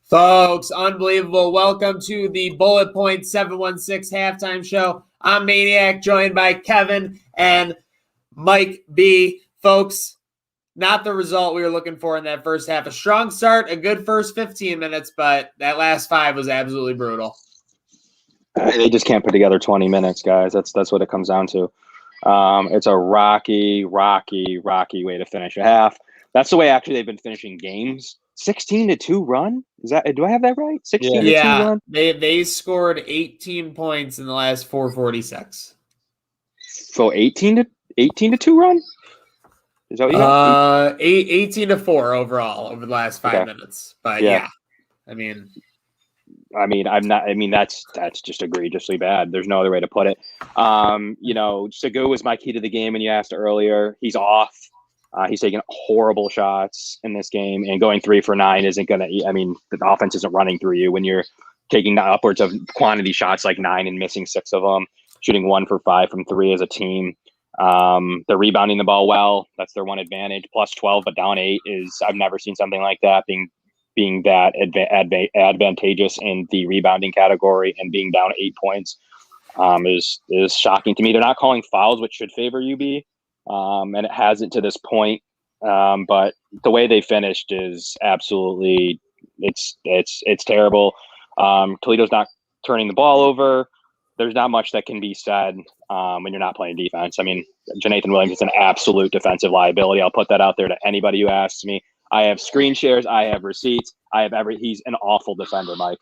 Folks, unbelievable. Welcome to the Bullet Point 716 halftime show. I'm Maniac, joined by Kevin and Mike B. Folks, not the result we were looking for in that first half. A strong start, a good first 15 minutes, but that last five was absolutely brutal. They just can't put together 20 minutes, guys. That's what it comes down to. It's a rocky way to finish a half. That's the way actually they've been finishing games. 16-2 run? Do I have that right? 16-2 run? They scored 18 points in the last 446. So 18-2 run? Is that what you got? 18-4 overall over the last 5 minutes. But yeah. I mean, that's just egregiously bad. There's no other way to put it. Segu was my key to the game, and you asked earlier. He's off. He's taking horrible shots in this game, and going 3 for 9 isn't going to. The offense isn't running through you when you're taking upwards of quantity shots like 9 and missing 6 of them, shooting 1 for 5 from 3 as a team. They're rebounding the ball well. That's their one advantage. Plus 12, but down 8 is I've never seen something like that being that advantageous in the rebounding category, and being down 8 points is shocking to me. They're not calling fouls, which should favor UB. And it hasn't to this point. But the way they finished is absolutely it's terrible. Toledo's not turning the ball over. There's not much that can be said when you're not playing defense. I mean, Jonathan Williams is an absolute defensive liability. I'll put that out there to anybody who asks me. I have screen shares. I have receipts. He's an awful defender, Mike.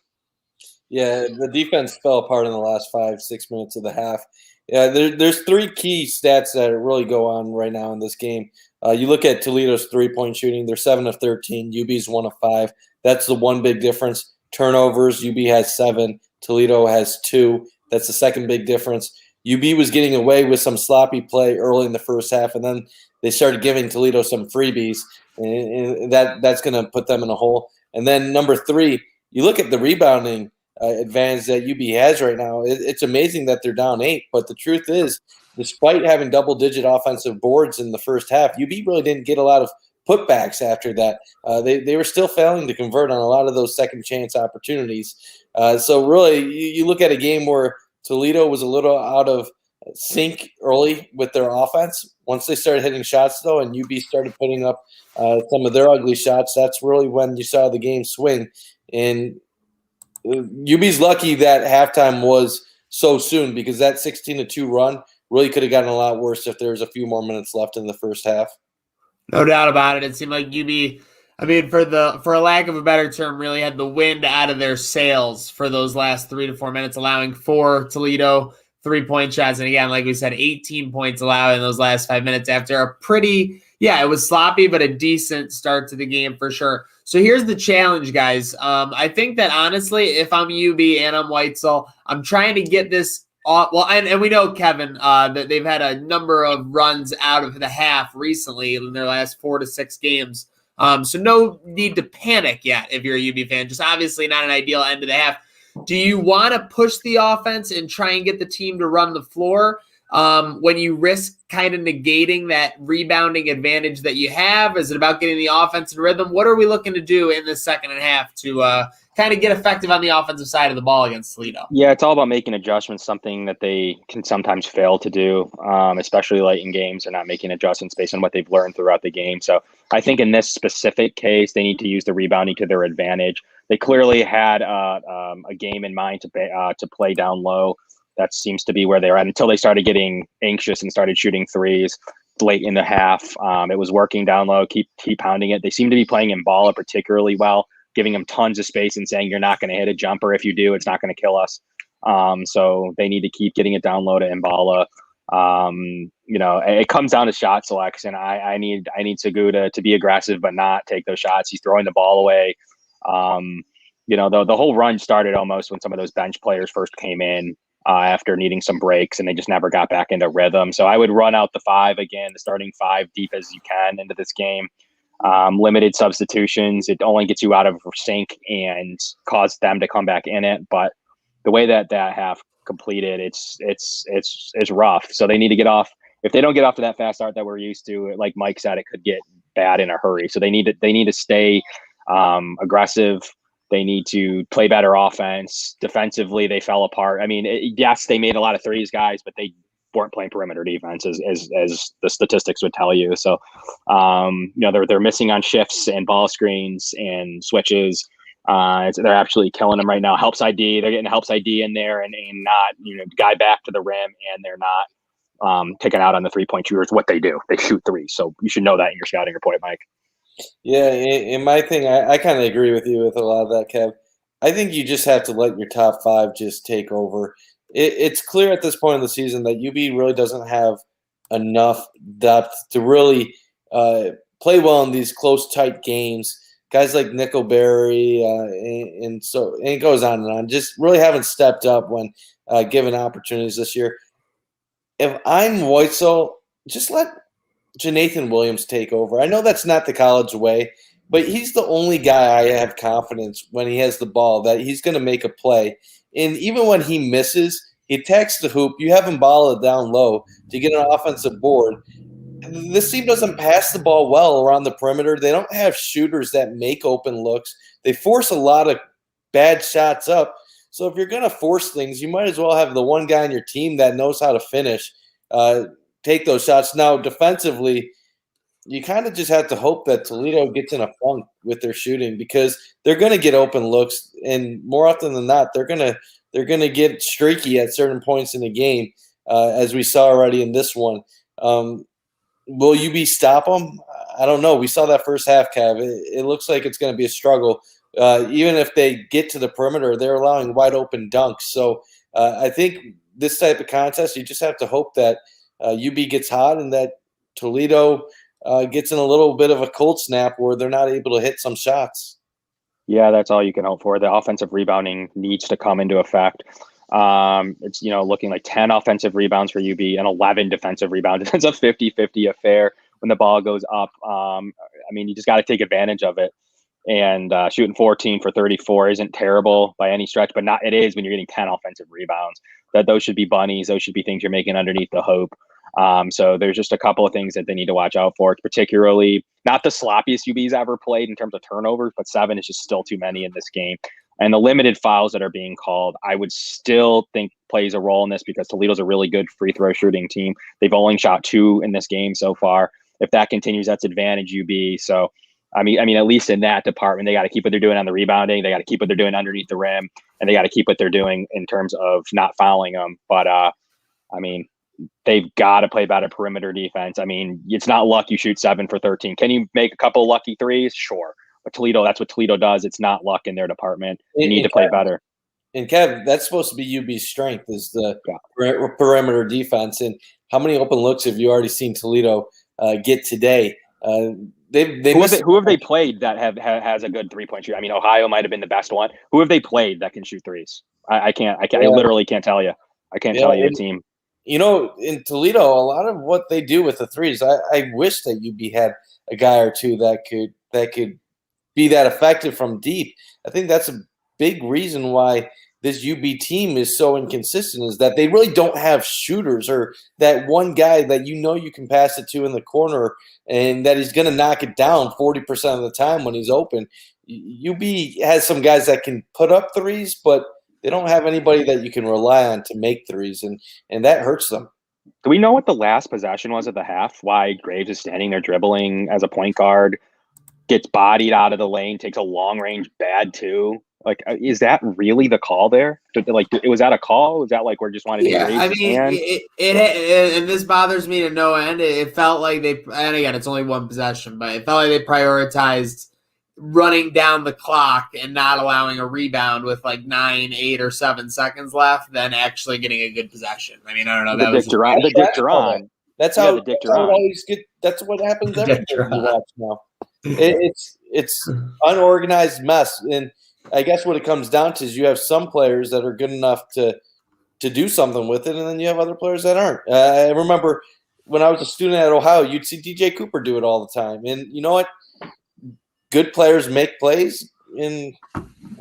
Yeah, the defense fell apart in the last 5-6 minutes of the half. Yeah, there's 3 key stats that really go on right now in this game. You look at Toledo's 3-point shooting. They're 7 of 13. UB's 1 of 5. That's the one big difference. Turnovers, UB has 7. Toledo has 2. That's the second big difference. UB was getting away with some sloppy play early in the first half, and then they started giving Toledo some freebies, and that's going to put them in a hole. And then number 3, you look at the rebounding advantage that UB has right now. It's amazing that they're down 8, but the truth is, despite having double-digit offensive boards in the first half, UB really didn't get a lot of putbacks after that. They were still failing to convert on a lot of those second-chance opportunities. So really, you look at a game where Toledo was a little out of sync early with their offense. Once they started hitting shots, though, and UB started putting up some of their ugly shots, that's really when you saw the game swing. And UB's lucky that halftime was so soon, because that 16-2 run really could have gotten a lot worse if there was a few more minutes left in the first half. No doubt about it. It seemed like UB, for a lack of a better term, really had the wind out of their sails for those last 3 to 4 minutes, allowing 4 Toledo 3-point shots. And again, like we said, 18 points allowed in those last 5 minutes after a pretty, it was sloppy, but a decent start to the game for sure. So here's the challenge, guys. I think that honestly, if I'm UB and I'm Weitzel, I'm trying to get this and we know, Kevin, that they've had a number of runs out of the half recently in their last 4 to 6 games. So no need to panic yet if you're a UB fan. Just obviously not an ideal end of the half. Do you want to push the offense and try and get the team to run the floor when you risk kind of negating that rebounding advantage that you have? Is it about getting the offense in rhythm? What are we looking to do in the second half to kind of get effective on the offensive side of the ball against Toledo? Yeah, it's all about making adjustments, something that they can sometimes fail to do, especially late in games. They're not making adjustments based on what they've learned throughout the game. So I think in this specific case, they need to use the rebounding to their advantage. They clearly had a game in mind to play down low. That seems to be where they're at until they started getting anxious and started shooting threes late in the half. It was working down low, keep pounding it. They seem to be playing Mballa particularly well, giving them tons of space and saying, you're not going to hit a jumper. If you do, it's not going to kill us. So they need to keep getting it down low to Mballa. It comes down to shot selection. I need Segu to be aggressive, but not take those shots. He's throwing the ball away. The whole run started almost when some of those bench players first came in after needing some breaks, and they just never got back into rhythm. So I would run out the 5 again, the starting 5 deep as you can into this game. Limited substitutions. It only gets you out of sync and cause them to come back in it. But the way that half completed, it's rough. So they need to get off. If they don't get off to that fast start that we're used to, like Mike said, it could get bad in a hurry. So they need to stay aggressive, They need to play better offense. Defensively, they fell apart. I mean, yes, they made a lot of threes, guys, but they weren't playing perimeter defense as the statistics would tell you. So, they're missing on shifts and ball screens and switches. They're absolutely killing them right now. Helps ID. They're getting helps ID in there and not, guy back to the rim, and they're not picking out on the 3-point shooters. What they do, they shoot threes. So you should know that in your scouting report, Mike. Yeah, in my thing, I kind of agree with you with a lot of that, Kev. I think you just have to let your top 5 just take over. It's clear at this point in the season that UB really doesn't have enough depth to really play well in these close, tight games. Guys like Nickelberry and it goes on, just really haven't stepped up when given opportunities this year. If I'm Weitzel, just let Jonathan Williams take over. I know that's not the college way, but he's the only guy I have confidence when he has the ball that he's going to make a play. And even when he misses, he attacks the hoop. You have him ball it down low to get an offensive board. This team doesn't pass the ball well around the perimeter. They don't have shooters that make open looks. They force a lot of bad shots up. So if you're going to force things, you might as well have the one guy on your team that knows how to finish, take those shots. Now, defensively, you kind of just have to hope that Toledo gets in a funk with their shooting because they're going to get open looks, and more often than not, they're going to get streaky at certain points in the game, as we saw already in this one. Will UB stop them? I don't know. We saw that first half, Kev. It looks like it's going to be a struggle. Even if they get to the perimeter, they're allowing wide open dunks. So I think this type of contest, you just have to hope that UB gets hot and that Toledo gets in a little bit of a cold snap where they're not able to hit some shots. Yeah, that's all you can hope for. The offensive rebounding needs to come into effect. It's, looking like 10 offensive rebounds for UB and 11 defensive rebounds. It's a 50-50 affair when the ball goes up. You just got to take advantage of it. And shooting 14 for 34 isn't terrible by any stretch, but it is when you're getting 10 offensive rebounds. Those should be bunnies. Those should be things you're making underneath the hoop. So there's just a couple of things that they need to watch out for. It's particularly not the sloppiest UB's ever played in terms of turnovers, but 7 is just still too many in this game. And the limited fouls that are being called, I would still think plays a role in this because Toledo's a really good free throw shooting team. They've only shot 2 in this game so far. If that continues, that's advantage UB. So, I mean, at least in that department, they got to keep what they're doing on the rebounding. They got to keep what they're doing underneath the rim, and they got to keep what they're doing in terms of not fouling them. But, they've got to play better perimeter defense. It's not luck you shoot 7 for 13. Can you make a couple lucky threes? Sure. But Toledo, that's what Toledo does. It's not luck in their department. You need to play better. And Kev, that's supposed to be UB's strength is the perimeter defense. And how many open looks have you already seen Toledo get today? Who have they played that has a good 3-point shooter? Ohio might have been the best one. Who have they played that can shoot threes? I literally can't tell you. I can't tell you a team. In Toledo, a lot of what they do with the threes, I wish that UB had a guy or two that could be that effective from deep. I think that's a big reason why this UB team is so inconsistent is that they really don't have shooters or that one guy that you can pass it to in the corner and that he's going to knock it down 40% of the time when he's open. UB has some guys that can put up threes, but they don't have anybody that you can rely on to make threes, and that hurts them. Do we know what the last possession was at the half? Why Graves is standing there dribbling as a point guard, gets bodied out of the lane, takes a long range bad two? Is that really the call there? Was that a call? Was that we're just wanting to get Graves' hand? And this bothers me to no end. It felt like and again, it's only one possession, but it felt like they prioritized running down the clock and not allowing a rebound with 9, 8, or 7 seconds left than actually getting a good possession. I don't know. The Dick Duran. That's how that's what happens every time you watch now. It's unorganized mess. And I guess what it comes down to is you have some players that are good enough to do something with it, and then you have other players that aren't. I remember when I was a student at Ohio, you'd see DJ Cooper do it all the time. And you know what? Good players make plays, and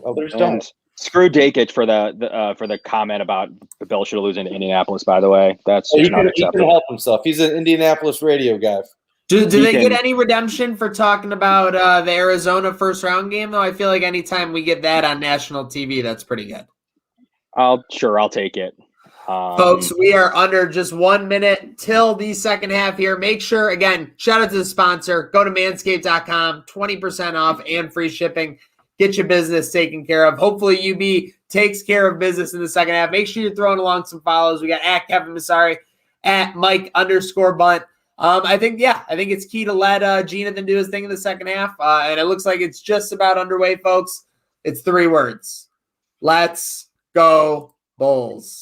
others don't. Screw Dakic for the comment about the Bill should lose in Indianapolis. By the way, that's he can help himself. He's an Indianapolis radio guy. Do they get can- any redemption for talking about the Arizona first round game, though? I feel like anytime we get that on national TV, that's pretty good. I'll take it. Folks, we are under just 1 minute till the second half here. Make sure, again, shout out to the sponsor. Go to manscaped.com, 20% off and free shipping. Get your business taken care of. Hopefully, UB takes care of business in the second half. Make sure you're throwing along some follows. We got at Kevin Massari, at Mike_Bunt. I think it's key to let Jonathan do his thing in the second half. And it looks like it's just about underway, folks. It's 3 words. Let's go, Bulls.